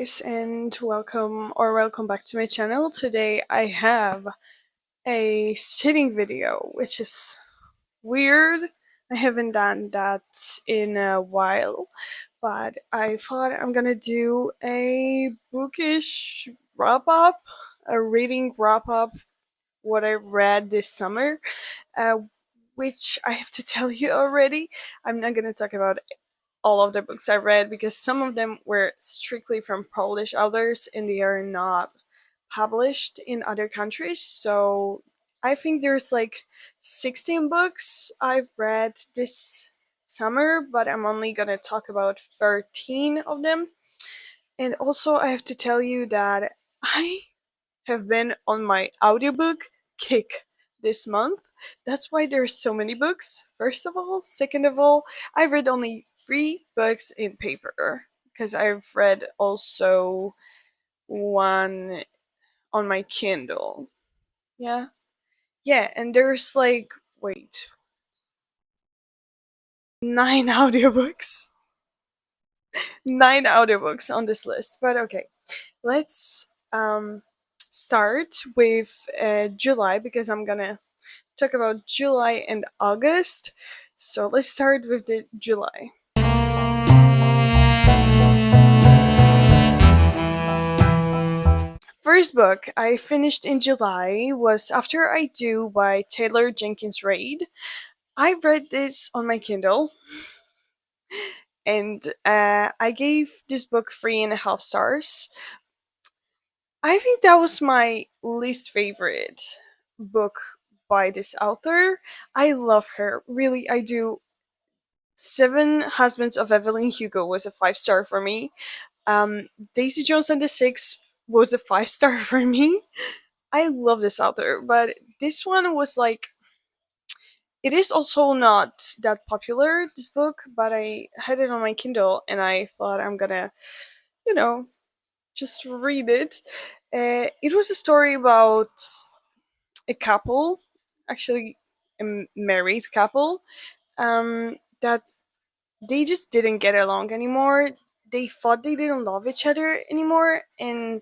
guys, and welcome back to my channel. Today I have a sitting video, which is weird. I haven't done that in a while, but I thought I'm gonna do a bookish wrap up, a reading wrap up, what I read this summer, uh, which I have to tell you already. I'm not gonna talk about all of the books I read because some of them were strictly from Polish authors and they are not published in other countries. So I think there's like 16 books I've read this summer, but I'm only gonna talk about 13 of them. And also, I have to tell you that I have been on my audiobook kick this month. That's why there's so many books, first of all. Second of all, I've read only 3 books in paper because I've read also one on my Kindle. Yeah. Yeah, and there's like, wait, 9 audiobooks. 9 audiobooks on this list. But okay, let's start with July because I'm gonna talk about July and August. So let's start with the July. First book I finished in July was After I Do by Taylor Jenkins Reid. I read this on my Kindle and I gave this book 3.5 stars. I think that was my least favorite book by this author. I love her, really, I do. Seven Husbands of Evelyn Hugo was a 5 star for me. Daisy Jones and the Six was a 5 star for me. I love this author, but this one was like, it is also not that popular, this book, but I had it on my Kindle and I thought I'm gonna, you know, just read it. It was a story about a couple, actually, a married couple, that they just didn't get along anymore. They thought they didn't love each other anymore, and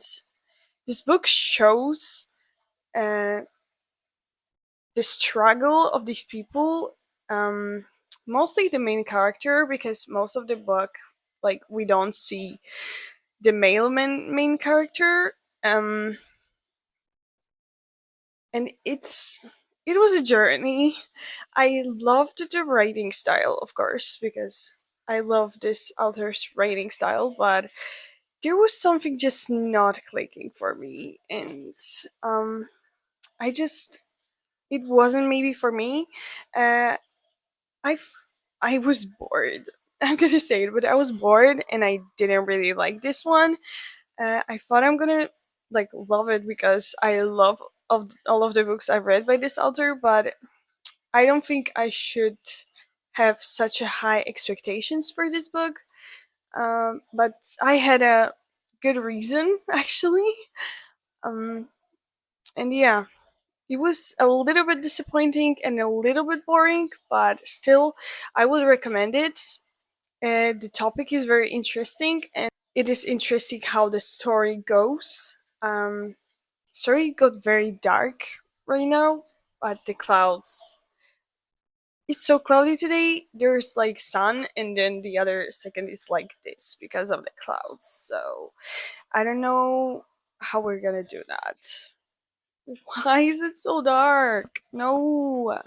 this book shows uh, the struggle of these people. Mostly the main character, because most of the book, like, we don't see the male main character. Um, and it was a journey. I loved the writing style, of course, because I love this author's writing style, but there was something just not clicking for me, and I just, it wasn't maybe for me. uh i f- I was bored. I'm gonna say it, but I was bored and I didn't really like this one. I thought I'm gonna like love it because I love of all of the books I've read by this author, but I don't think I should have such a high expectations for this book. But I had a good reason actually. Um, and yeah, it was a little bit disappointing and a little bit boring, but still, I would recommend it. The topic is very interesting, and it is interesting how the story goes. Story got very dark right now, but the clouds. It's so cloudy today. There's like sun, and then the other second is like this because of the clouds. So I don't know how we're gonna do that. Why is it so dark? No.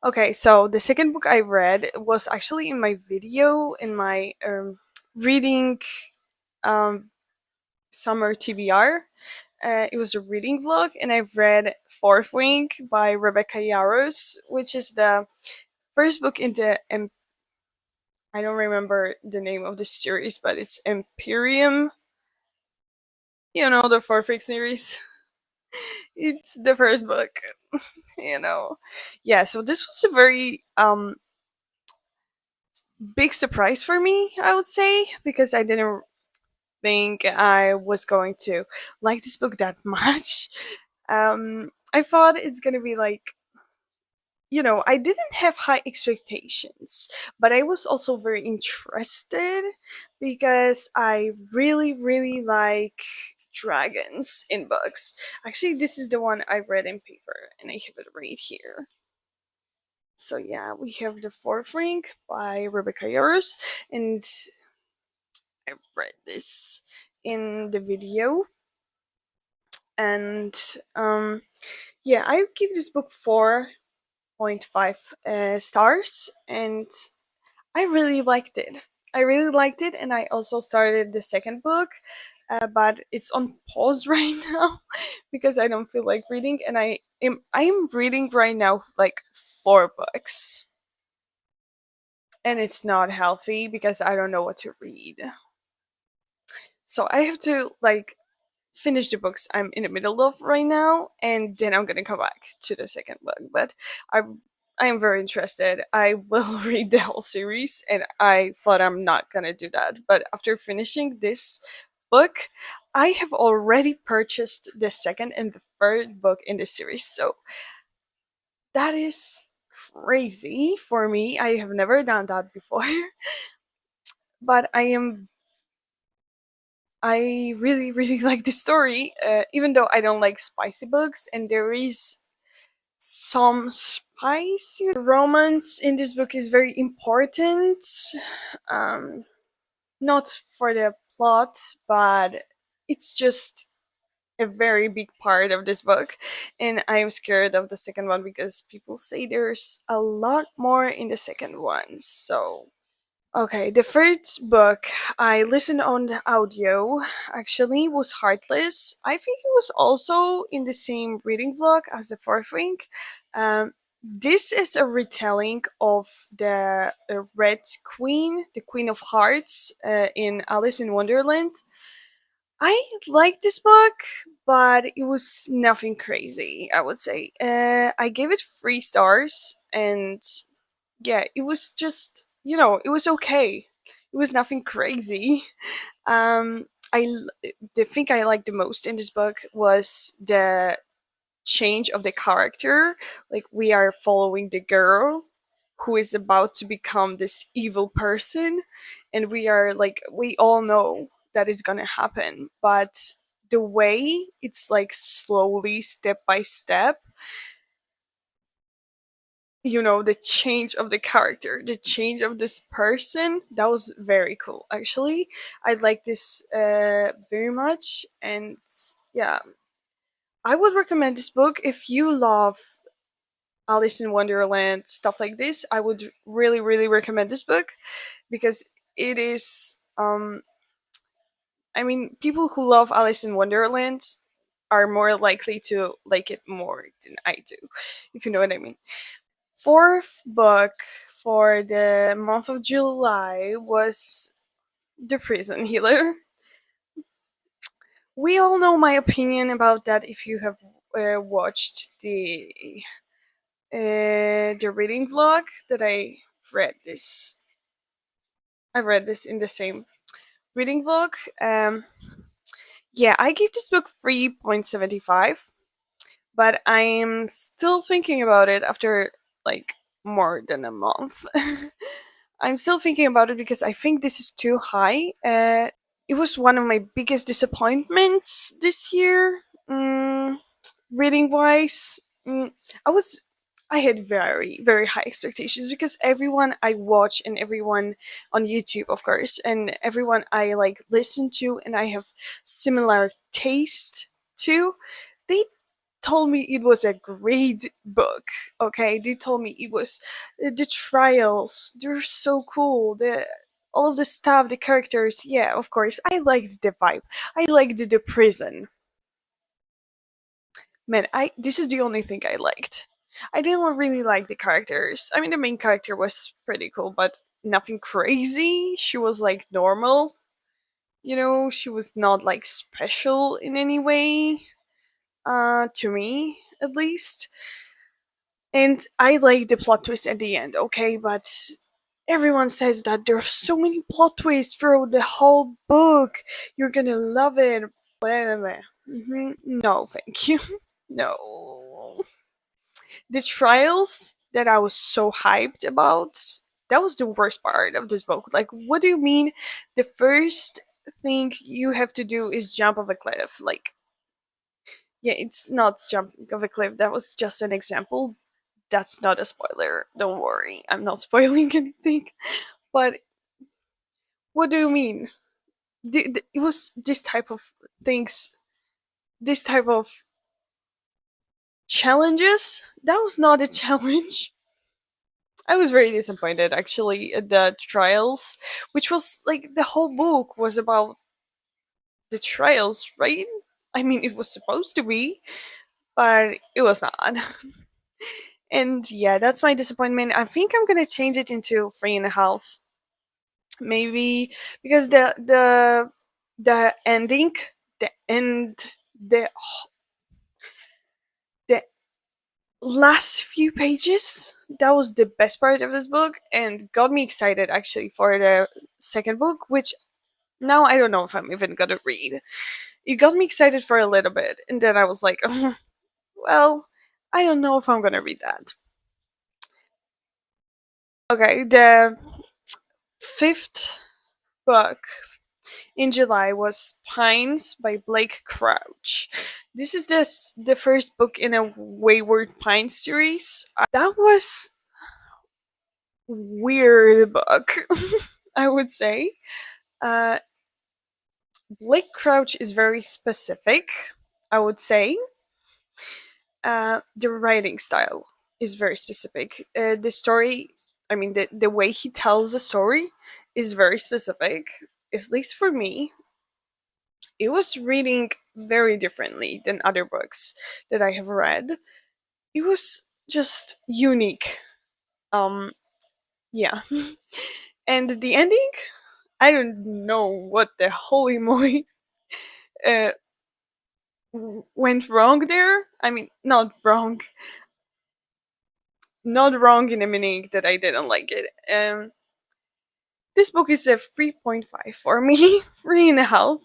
Okay, so the second book I read was actually in my video, in my reading um, summer TBR. It was a reading vlog, and I've read Fourth Wing by Rebecca Yarros, which is the first book in the I don't remember the name of the series, but it's Imperium. You know, the Fourth Wing series. It's the first book. you know, yeah. So this was a very big surprise for me, I would say, because I didn't think I was going to like this book that much. I thought it's gonna be like, I didn't have high expectations, but I was also very interested because I really, really like dragons in books. Actually, this is the one I read in paper, and I have it right here. So yeah, we have The Fourth Ring by Rebecca Yarros, and I read this in the video, and yeah, I give this book 4.5 stars, and I really liked it. I really liked it, and I also started the second book, but it's on pause right now because I don't feel like reading, and I am reading right now like 4 books, and it's not healthy because I don't know what to read. So I have to like finish the books I'm in the middle of right now, and then I'm gonna come back to the second book. But I I am very interested. I will read the whole series, and I thought I'm not gonna do that. But after finishing this book, I have already purchased the second and the third book in the series. So that is crazy for me. I have never done that before. But I really, really like the story, even though I don't like spicy books, and there is some spice. The romance in this book is very important, um, not for the plot, but it's just a very big part of this book. And I'm scared of the second one because people say there's a lot more in the second one. So okay, the first book I listened on the audio actually was Heartless. I think it was also in the same reading vlog as the fourth ring. This is a retelling of the Red Queen, the Queen of Hearts, in Alice in Wonderland. I like this book, but it was nothing crazy, I would say. I gave it 3 stars, and yeah, it was just, it was okay. It was nothing crazy. Um, the thing I liked the most in this book was the change of the character. Like we are following the girl who is about to become this evil person, and we all know that is gonna happen, but the way it's like slowly, step by step, the change of the character, the change of this person, that was very cool actually. I like this very much, and yeah, I would recommend this book if you love Alice in Wonderland, stuff like this. I would really, really recommend this book because it is I mean, people who love Alice in Wonderland are more likely to like it more than I do, if you know what I mean. Fourth book for the month of July was The Prison Healer. We all know my opinion about that if you have watched the reading vlog that read this. I read this in the same reading vlog. Yeah, I gave this book 3.75, but I'm still thinking about it after like more than a month. I'm still thinking about it because I think this is too high. It was one of my biggest disappointments this year, reading wise. I was. I had very, very high expectations because everyone I watch and everyone on YouTube, of course, and everyone I like listen to and I have similar taste to, they told me it was a great book. Okay, they told me it was the trials. They're so cool. The all of the stuff, the characters. Yeah, of course, I liked the vibe. I liked the prison. Man, I this is the only thing I liked. I didn't really like the characters. I mean, the main character was pretty cool, but nothing crazy. She was like normal. She was not like special in any way. To me, at least. And I like the plot twist at the end, okay? But everyone says that there's so many plot twists throughout the whole book. You're gonna love it. Blah, blah, blah. No, thank you. No. The trials that I was so hyped about, that was the worst part of this book. Like, what do you mean the first thing you have to do is jump off a cliff? Like, yeah, it's not jumping off a cliff. That was just an example. That's not a spoiler. Don't worry. I'm not spoiling anything. But what do you mean? It was this type of things, this type of challenges. That was not a challenge. I was very disappointed actually at the trials, which was like the whole book was about the trials, right? I mean, it was supposed to be, but it was not. And yeah, that's my disappointment. I think I'm gonna change it into 3.5, maybe, because the ending, the end, the last few pages, that was the best part of this book and got me excited actually for the second book, which now I don't know if I'm even gonna read. It got me excited for a little bit, and then I was like, well, I don't know if I'm gonna read that. Okay, the fifth book in July was Pines by Blake Crouch. This is the first book in a Wayward Pines series. That was weird book, I would say. Uh, Blake Crouch is very specific, I would say. The writing style is very specific. The story, I mean, the way he tells the story is very specific, at least for me. It was reading very differently than other books that I have read. It was just unique. Um, yeah. And the ending, I don't know what the holy moly uh, went wrong there. I mean, not wrong in the meaning that I didn't like it. This book is a 3.5 for me, 3.5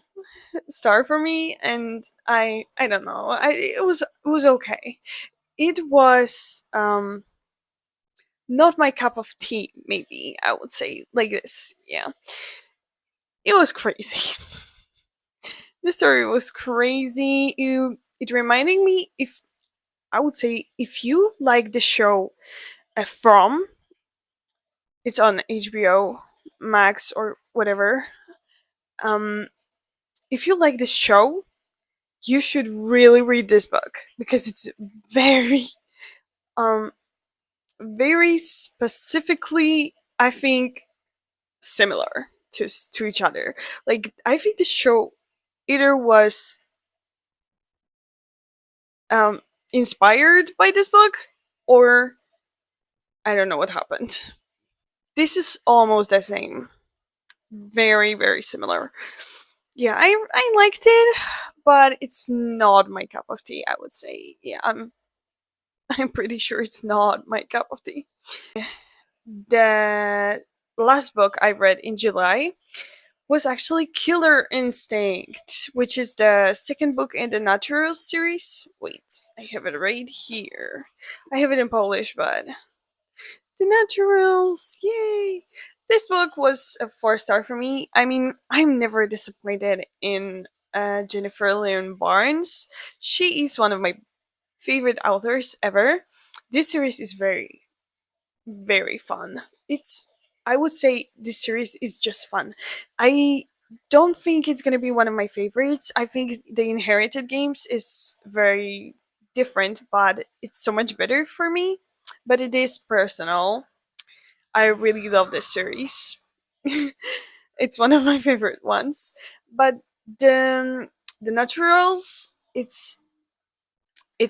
star for me, and I don't know. It was okay. It was not my cup of tea. Maybe I would say like this. Yeah, it was crazy. The story was crazy. It reminded me, if I would say, if you like the show From, it's on HBO Max or whatever. Um, if you like this show, you should really read this book because it's very, um, very specifically, I think, similar to each other. Like, I think the show either was um inspired by this book, or I don't know what happened. This is almost the same. Very, very similar. Yeah, I liked it, but it's not my cup of tea, I would say. Yeah, I'm pretty sure it's not my cup of tea. The last book I read in July was actually Killer Instinct, which is the second book in the Naturals series. Wait, I have it right here. I have it in Polish, but the Naturals, yay! This book was a 4 star for me. I mean, I'm never disappointed in Jennifer Lynn Barnes. She is one of my favorite authors ever. This series is very, very fun. I would say this series is just fun. I don't think it's gonna be one of my favorites. I think the Inherited Games is very different, but it's so much better for me. But it is personal. I really love this series. It's one of my favorite ones. But the Naturals, it's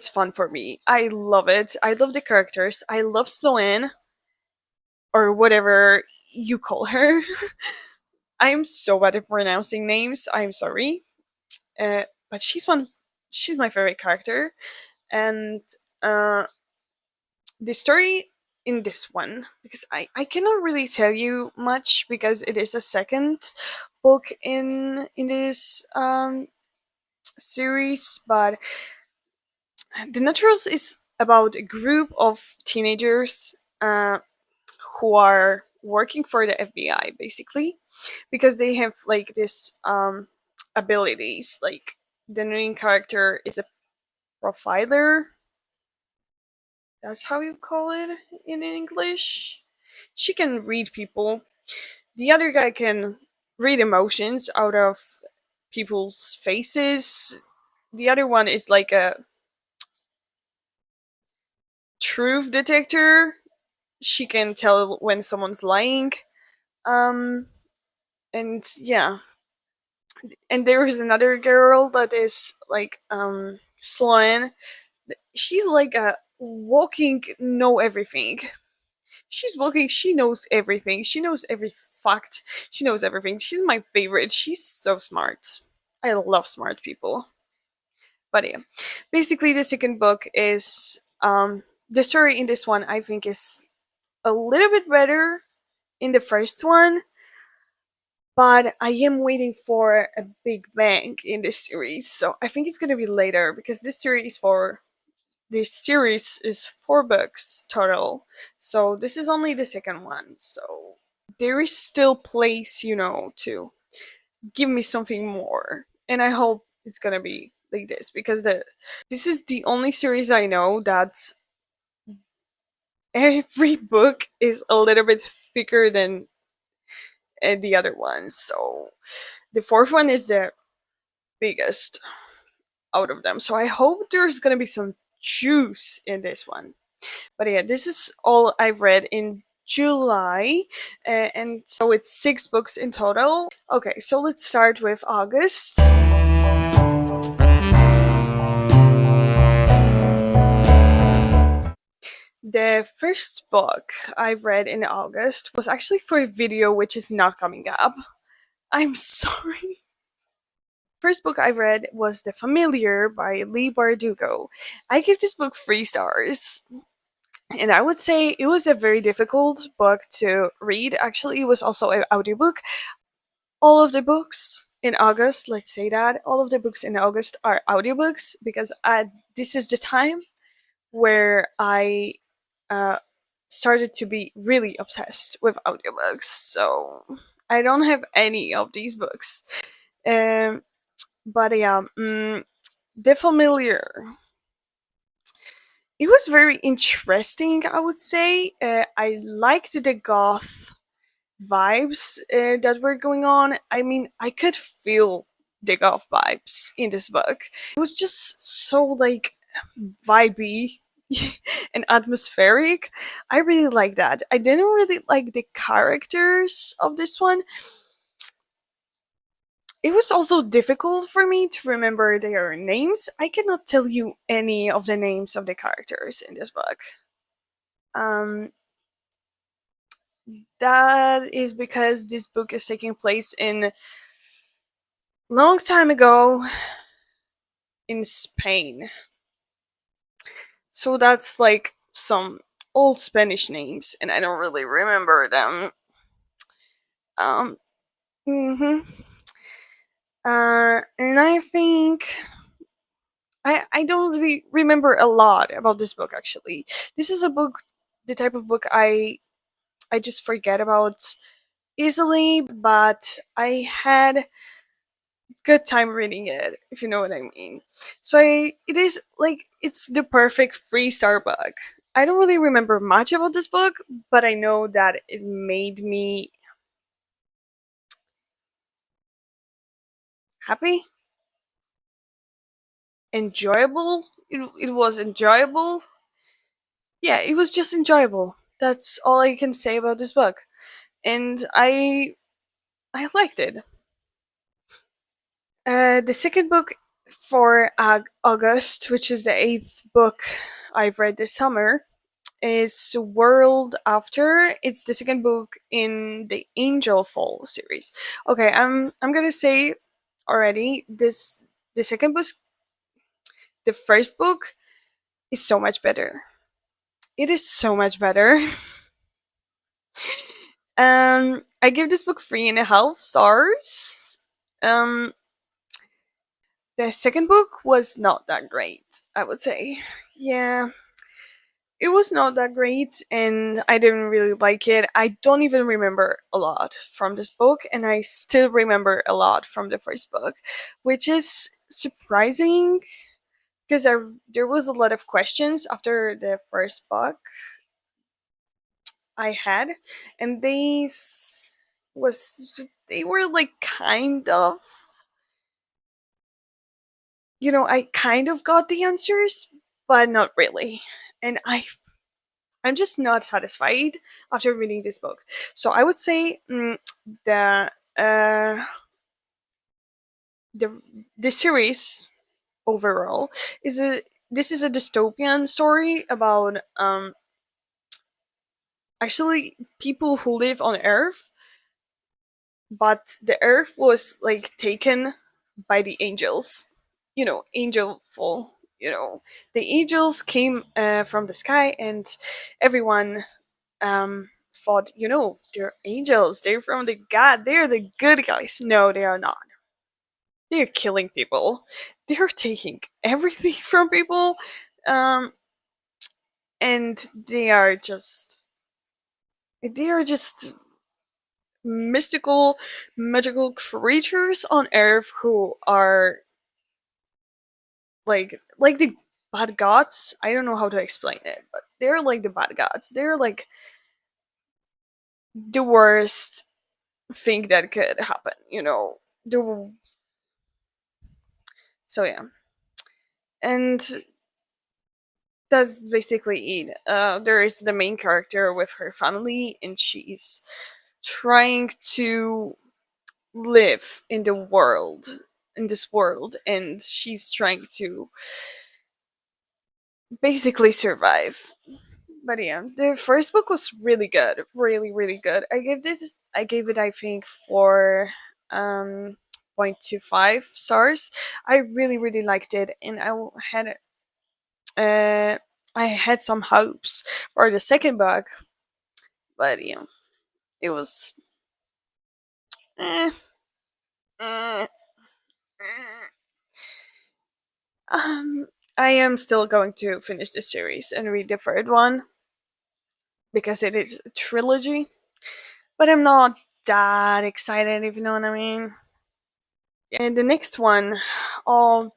fun for me. I love it. I love the characters. I love Sloane, or whatever you call her. I'm so bad at pronouncing names. I'm sorry. But she's one. She's my favorite character, and uh, the story in this one, because I cannot really tell you much because it is a second book in this series, but the Naturals is about a group of teenagers who are working for the FBI basically, because they have like this abilities. Like the main character is a profiler. That's how you call it in English. She can read people. The other guy can read emotions out of people's faces. The other one is like a truth detector. She can tell when someone's lying. Um, and yeah, and there is another girl that is like Sloan. She's like a walking know everything. She's walking. She knows everything. She knows every fact. She knows everything. She's my favorite. She's so smart. I love smart people. But yeah, basically, the second book is the story in this one. I think is a little bit better in the first one, but I am waiting for a big bang in this series. So I think it's gonna be later because this series is 4 books total. So this is only the second one. So there is still place, to give me something more. And I hope it's gonna be like this because this is the only series I know that every book is a little bit thicker than the other ones. So the fourth one is the biggest out of them. So I hope there's gonna be some juice in this one. But yeah, this is all I've read in July, and so it's 6 books in total. Okay, so let's start with August. The first book I've read in August was actually for a video which is not coming up. I'm sorry. First book I read was The Familiar by Lee Bardugo. I give this book 3 stars. And I would say it was a very difficult book to read. Actually, it was also an audiobook. All of the books in August, let's say that, all of the books in August are audiobooks because this is the time where I uh, started to be really obsessed with audiobooks. So I don't have any of these books. Um, but yeah, The Familiar. It was very interesting, I would say. I liked the goth vibes that were going on. I mean, I could feel the goth vibes in this book. It was just so like vibey and atmospheric. I really like that. I didn't really like the characters of this one. It was also difficult for me to remember their names. I cannot tell you any of the names of the characters in this book. Um, that is because this book is taking place in long time ago in Spain. So that's like some old Spanish names, and I don't really remember them. Um, hmm and I think I don't really remember a lot about this book actually. This is a book, the type of book I just forget about easily, but I had good time reading it, if you know what I mean. So it is like it's the perfect 3 star book. I don't really remember much about this book, but I know that it made me happy, enjoyable. It was enjoyable. Yeah, it was just enjoyable. That's all I can say about this book, and I liked it. The second book for August, which is the 8th book I've read this summer, is World After. It's the second book in the Angel Fall series. Okay, I'm gonna say already this the second book, the first book is so much better. It is so much better. I give this book 3.5 stars. Um, the second book was not that great, I would say. Yeah, it was not that great, and I didn't really like it. I don't even remember a lot from this book, and I still remember a lot from the first book, which is surprising because there was a lot of questions after the first book I had, and they were like kind of, I kind of got the answers, but not really. And I'm just not satisfied after reading this book. So I would say the uh, the the series overall is a this is a dystopian story about actually people who live on Earth, but the Earth was like taken by the angels. Angelful. The angels came from the sky, and everyone thought, they're angels, they're from the god, they're the good guys. No, they are not. They're killing people. They're taking everything from people, um, and they are just mystical, magical creatures on Earth who are like the bad gods. I don't know how to explain it, but they're like the bad gods. They're like the worst thing that could happen. The So yeah, and that's basically it. There is the main character with her family, and she's trying to live in this world, and she's trying to basically survive. But yeah, the first book was really good, really, really good. I gave it, I think, 4.25 stars. I really, really liked it, and had uh, I had some hopes for the second book, but it was. Eh, eh, eh. Um, I am still going to finish the series and read the third one because it is a trilogy, but I'm not that excited, if you know what I mean. And the next one, oh,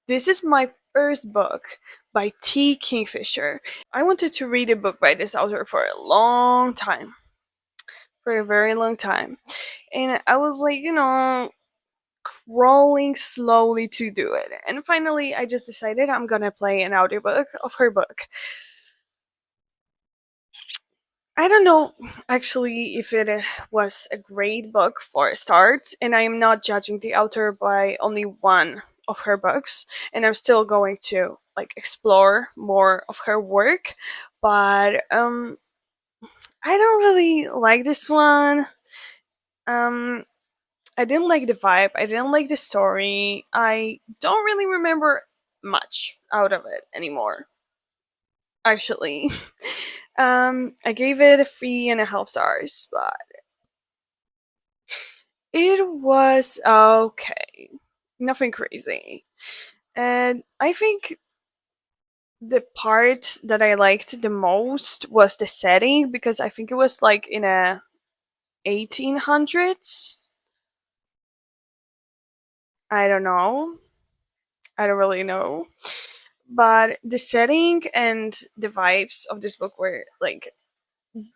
this is my first book by T. Kingfisher. I wanted to read a book by this author for a long time, for a very long time. And I was like, crawling slowly to do it. And finally, I just decided I'm gonna play an audiobook of her book. I don't know actually if it was a great book for a start, and I am not judging the author by only one of her books, and I'm still going to like explore more of her work, but I don't really like this one. Um I didn't like the vibe, I didn't like the story. I don't really remember much out of it anymore, actually. I gave it 3.5 stars, but it was okay. Nothing crazy. And I think the part that I liked the most was the setting, because I think it was like in a 1800s. I don't know. I don't really know. But the setting and the vibes of this book were like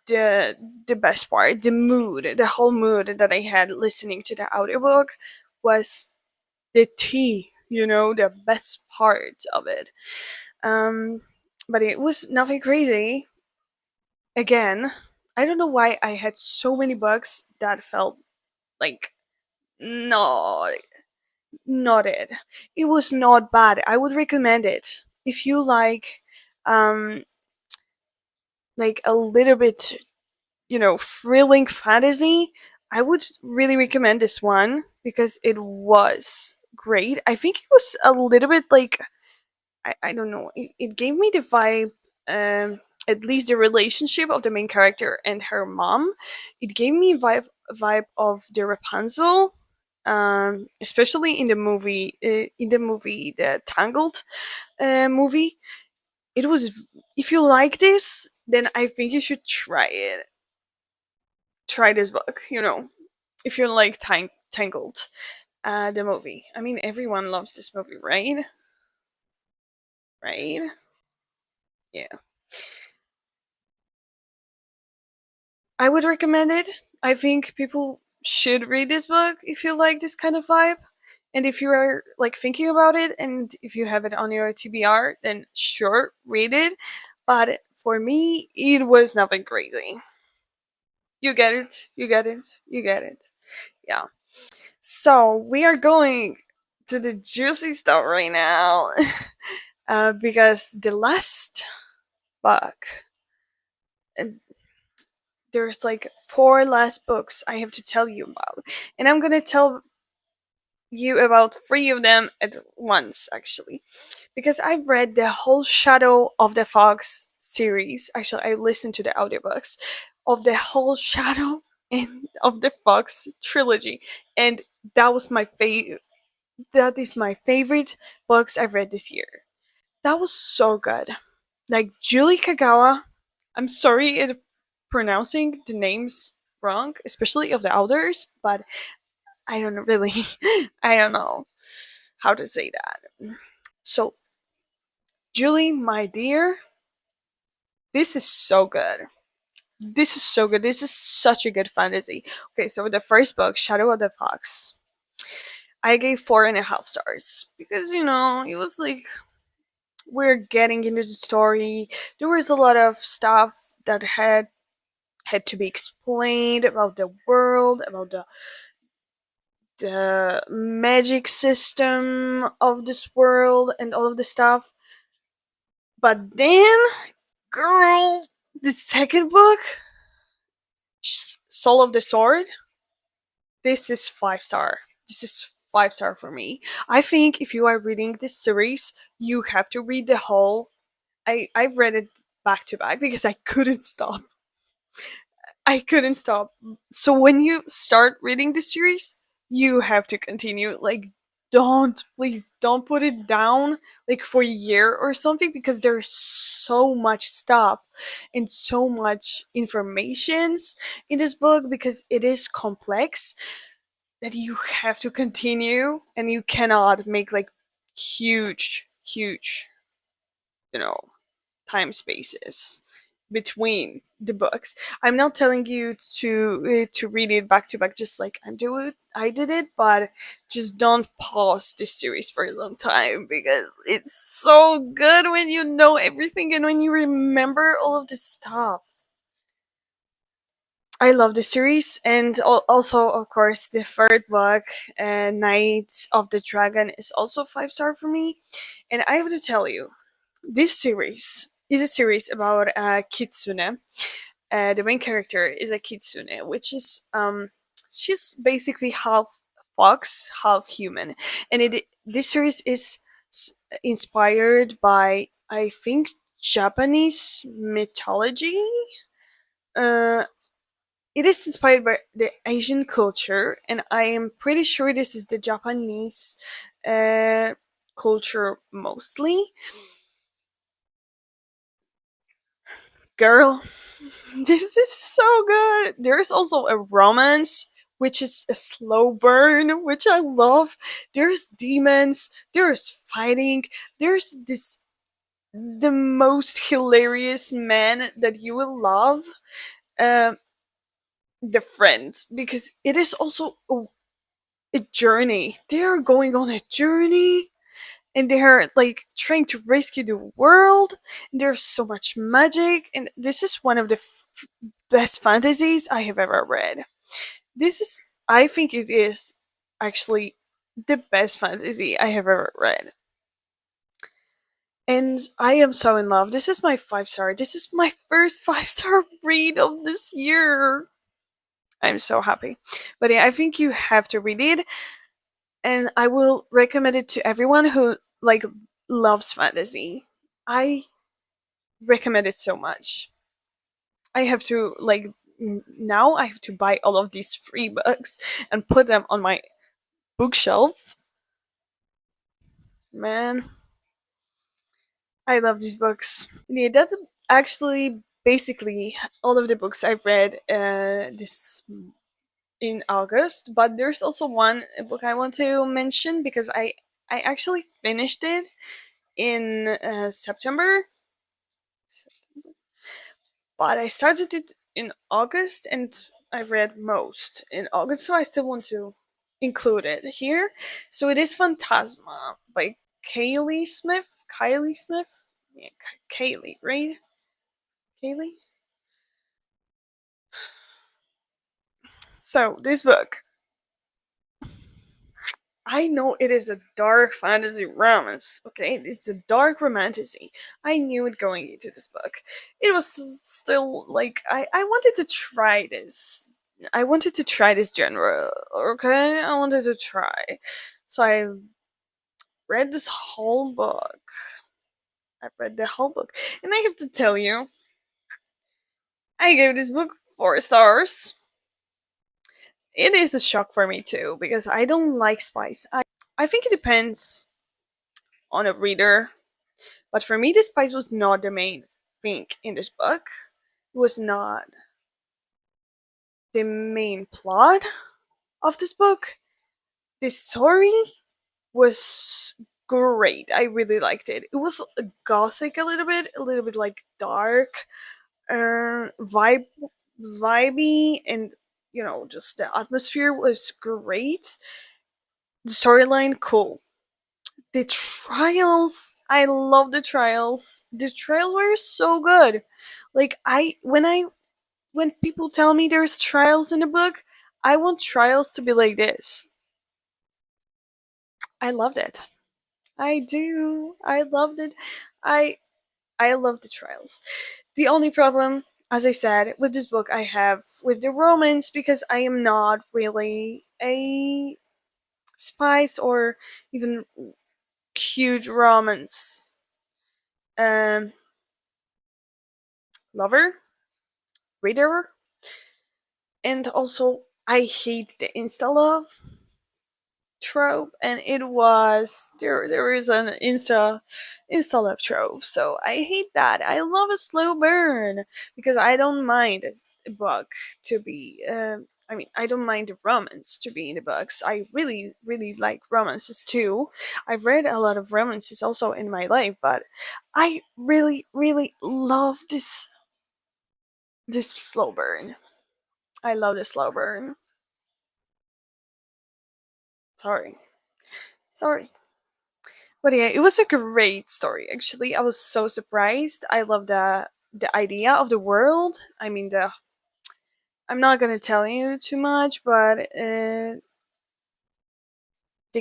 the the best part. The whole mood that I had listening to the audiobook was the tea, the best part of it. Um, but it was nothing crazy. Again, I don't know why I had so many books that felt like not not it. It was not bad. I would recommend it if you um like a little bit, thrilling fantasy. I would really recommend this one because it was great. I think it was a little bit like I don't know. It gave me the vibe, at least the relationship of the main character and her mom. It gave me vibe of the Rapunzel, especially in the movie, the Tangled movie. It was, if you like this, then I think you should try it. Try this book, if you like Tangled, the movie. I mean, everyone loves this movie, right? Right? Yeah. I would recommend it. I think people should read this book if you like this kind of vibe. And if you are like thinking about it and if you have it on your TBR, then sure, read it. But for me, it was nothing crazy. You get it, you get it, you get it. Yeah. So we are going to the juicy stuff right now. Because the last book, and there's like four last books I have to tell you about. And I'm gonna tell you about three of them at once, actually. Because I've read the whole Shadow of the Fox series. Actually, I listened to the audiobooks of the whole Shadow and of the Fox trilogy. And that was my favorite. That is my favorite books I've read this year. That was so good. Like Julie Kagawa. I'm sorry it pronouncing the names wrong, especially of the authors, but I don't really I don't know how to say that. So Julie, my dear, this is so good. This is so good. This is such a good fantasy. Okay, so the first book, Shadow of the Fox, I gave 4.5 stars because it was like we're getting into the story. There was a lot of stuff that had to be explained about the world, about the magic system of this world, and all of the stuff. But then, girl, the second book, Soul of the Sword, this is 5 star. This is 5 star for me. I think if you are reading this series, you have to read the whole. I've read it back to back because I couldn't stop. I couldn't stop. So when you start reading the series, you have to continue. Like, please don't put it down like for a year or something because there's so much stuff and so much informations in this book because it is complex that you have to continue and you cannot make like huge, you know, time spaces between the books. I'm not telling you to read it back to back, just like I did it, but just don't pause this series for a long time because it's so good when you know everything and when you remember all of this stuff. I love the series, and also, of course, the third book, Knight of the Dragon, is also 5 star for me. And I have to tell you, this series is a series about Kitsune. The main character is a Kitsune, which is she's basically half fox, half human, and this series is inspired by, I think, Japanese mythology. Uh, it is inspired by the Asian culture, and I am pretty sure this is the Japanese uh, culture mostly. Girl, this is so good. There's also a romance, which is a slow burn, which I love. There's demons, there's fighting, there's the most hilarious man that you will love. Uh, the friend, because it is also a journey. They are going on a journey and they're like trying to rescue the world. There's so much magic, and this is one of the best fantasies I have ever read. I think it is actually the best fantasy I have ever read. And I am so in love. This is my 5 star. This is my first 5 star read of this year. I'm so happy. But yeah, I think you have to read it, and I will recommend it to everyone who like loves fantasy. I recommend it so much. I have to now I have to buy all of these free books and put them on my bookshelf. Man, I love these books. Yeah, that's actually basically all of the books I've read this in August. But there's also one book I want to mention because I actually finished it in September, but I started it in August and I've read most in August, so I still want to include it here. So it is Phantasma by Kaylee Smith. Kylie Smith? Yeah, Kaylee, right? Kaylee? So, this book, I know it is a dark fantasy romance, okay? It's a dark romantasy. I knew it going into this book. It was still like, I wanted to try this. I wanted to try this genre, okay? I wanted to try. So I read this whole book. I read the whole book. And I have to tell you, I gave this book 4 stars. It is a shock for me too, because I don't like spice. I think it depends on a reader. But for me, the spice was not the main thing in this book. It was not the main plot of this book. The story was great. I really liked it. It was gothic a little bit like dark, vibe, vibey, and just the atmosphere was great. The storyline, cool. The trials, I love the trials. The trials were so good. Like when people tell me there's trials in the book, I want trials to be like this. I loved it. I do. I loved it. I I love the trials. The only problem, as I said, with this book I have with the romance, because I am not really a spice or even huge romance um lover, reader, and also I hate the insta love trope, and it was there is an insta love trope, so I hate that. I love a slow burn because I don't mind a book to be I mean, I don't mind the romance to be in the books. I really really like romances too. I've read a lot of romances also in my life, but I really really love this slow burn. I love the slow burn. Sorry. Sorry. But yeah, it was a great story actually. I was so surprised. I love the idea of the world. I mean, the I'm not gonna tell you too much, but the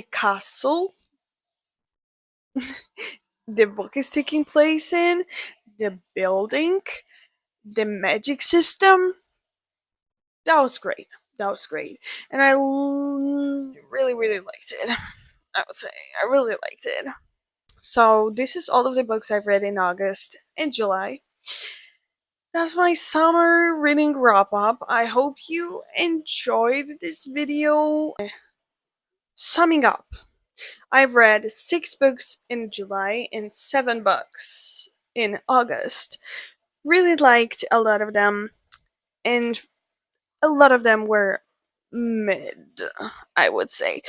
castle the book is taking place in, the building, the magic system. That was great. That was great, and really really liked it. I would say I really liked it. So this is all of the books I've read in August and July. That's my summer reading wrap up. I hope you enjoyed this video. Summing up, I've read 6 books in July and 7 books in August. Really liked a lot of them, and a lot of them were mid, I would say.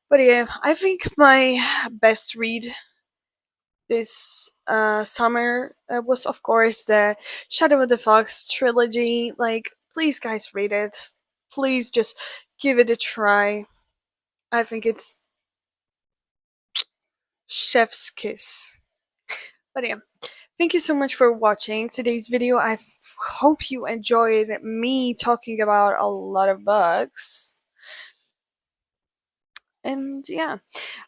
But yeah, I think my best read this summer was, of course, the Shadow of the Fox trilogy. Like, please, guys, read it. Please just give it a try. I think it's chef's kiss. But yeah, thank you so much for watching today's video. Hope you enjoyed me talking about a lot of books. And yeah,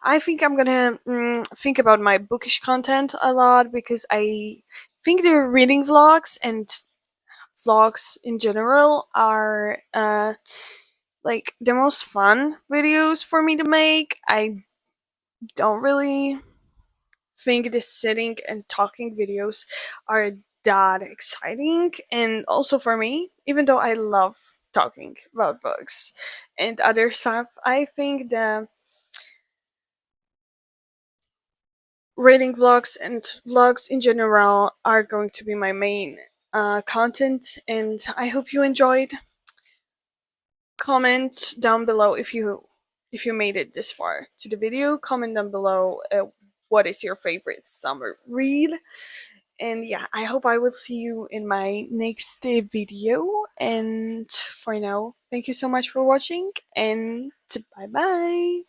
I think I'm gonna think about my bookish content a lot, because I think the reading vlogs and vlogs in general are like the most fun videos for me to make. I don't really think the sitting and talking videos are that exciting, and also for me, even though I love talking about books and other stuff, I think the reading vlogs and vlogs in general are going to be my main content, and I hope you enjoyed. Comment down below if you made it this far to the video. Comment down below what is your favorite summer read. And yeah, I hope I will see you in my next video. And for now, thank you so much for watching, and bye bye.